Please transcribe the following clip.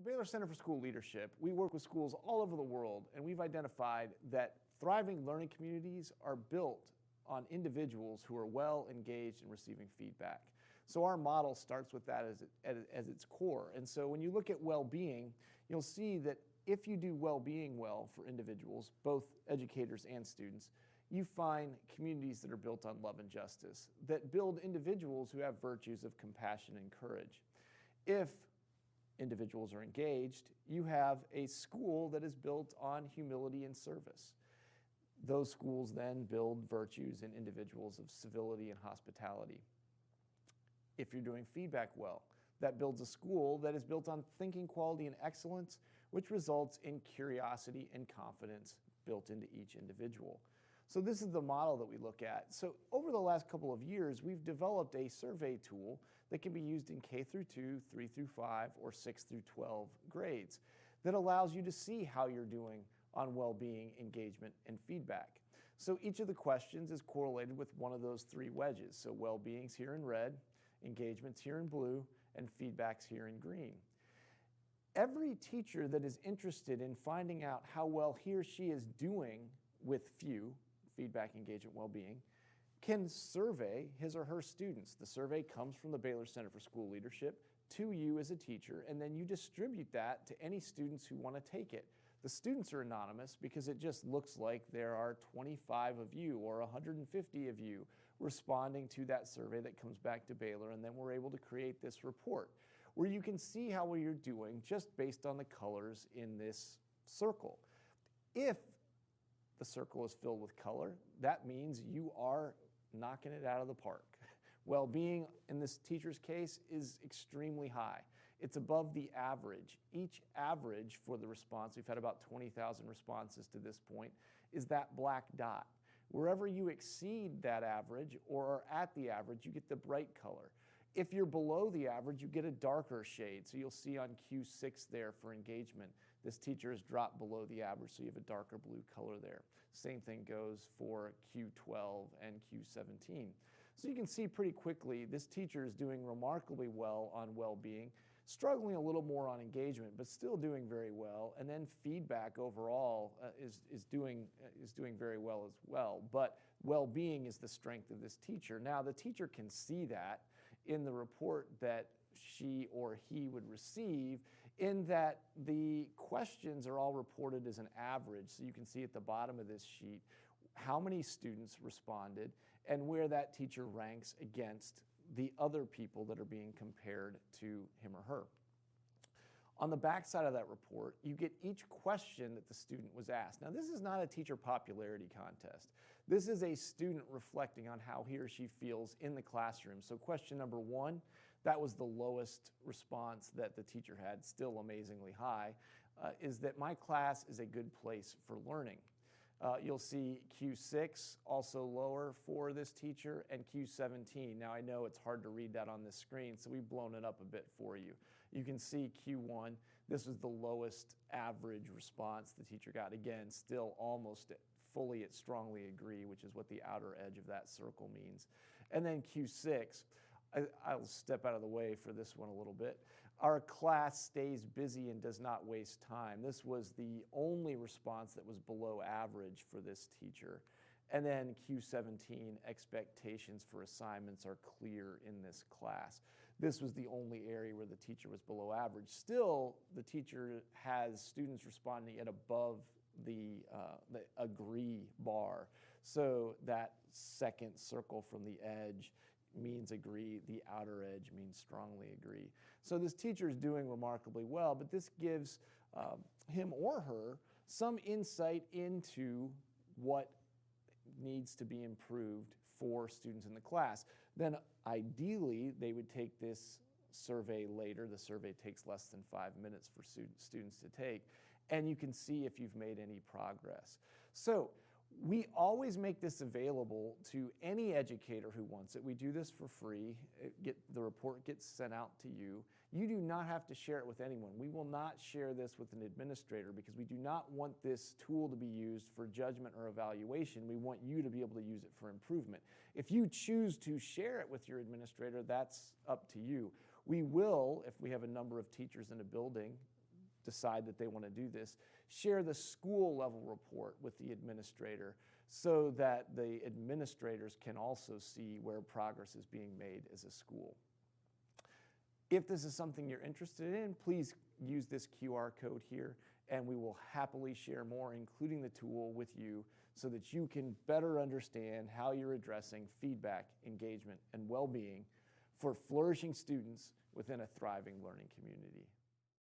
Baylor Center for School Leadership, we work with schools all over the world, and we've identified that thriving learning communities are built on individuals who are well engaged in receiving feedback. So our model starts with that as its core. And so when you look at well-being, you'll see that if you do well-being well for individuals, both educators and students, you find communities that are built on love and justice, that build individuals who have virtues of compassion and courage. If individuals are engaged, you have a school that is built on humility and service. Those schools then build virtues in individuals of civility and hospitality. If you're doing feedback well, that builds a school that is built on thinking quality and excellence, which results in curiosity and confidence built into each individual. So this is the model that we look at. So over the last couple of years, we've developed a survey tool that can be used in K through 2, 3 through 5, or 6 through 12 grades that allows you to see how you're doing on well-being, engagement, and feedback. So each of the questions is correlated with one of those three wedges. So well-being's here in red, engagement's here in blue, and feedback's here in green. Every teacher that is interested in finding out how well he or she is doing with feedback, engagement, well-being, can survey his or her students. The survey comes from the Baylor Center for School Leadership to you as a teacher, and then you distribute that to any students who want to take it. The students are anonymous because it just looks like there are 25 of you or 150 of you responding to that survey that comes back to Baylor, and then we're able to create this report where you can see how well you're doing just based on the colors in this circle. If the circle is filled with color, that means you are knocking it out of the park. Well-being, in this teacher's case, is extremely high. It's above the average. Each average for the response, we've had about 20,000 responses to this point, is that black dot. Wherever you exceed that average or are at the average, you get the bright color. If you're below the average, you get a darker shade. So you'll see on Q6 there for engagement, this teacher has dropped below the average, so you have a darker blue color there. Same thing goes for Q12 and Q17. So you can see pretty quickly this teacher is doing remarkably well on well-being, struggling a little more on engagement, but still doing very well. And then feedback overall is doing very well as well. But well-being is the strength of this teacher. Now the teacher can see that in the report that she or he would receive, in that the questions are all reported as an average. So you can see at the bottom of this sheet how many students responded and where that teacher ranks against the other people that are being compared to him or her. On the back side of that report, you get each question that the student was asked. Now, this is not a teacher popularity contest. This is a student reflecting on how he or she feels in the classroom. So question number 1, that was the lowest response that the teacher had, still amazingly high, is that my class is a good place for learning. You'll see Q6 also lower for this teacher, and Q17. Now I know it's hard to read that on this screen, so we've blown it up a bit for you. You can see Q1, this was the lowest average response the teacher got. Again, still almost fully at strongly agree, which is what the outer edge of that circle means. And then Q6, I'll step out of the way for this one a little bit. Our class stays busy and does not waste time. This was the only response that was below average for this teacher. And then Q17, expectations for assignments are clear in this class. This was the only area where the teacher was below average. Still, the teacher has students responding at above the agree bar. So that second circle from the edge means agree, the outer edge means strongly agree. So this teacher is doing remarkably well, but this gives him or her some insight into what needs to be improved for students in the class. Then ideally, they would take this survey later. The survey takes less than 5 minutes for students to take, and you can see if you've made any progress. So we always make this available to any educator who wants it. We do this for free. The report gets sent out to you. You do not have to share it with anyone. We will not share this with an administrator because we do not want this tool to be used for judgment or evaluation. We want you to be able to use it for improvement. If you choose to share it with your administrator, that's up to you. We will, if we have a number of teachers in a building, decide that they want to do this, share the school level report with the administrator so that the administrators can also see where progress is being made as a school. If this is something you're interested in, please use this QR code here, and we will happily share more, including the tool, with you so that you can better understand how you're addressing feedback, engagement, and well-being for flourishing students within a thriving learning community.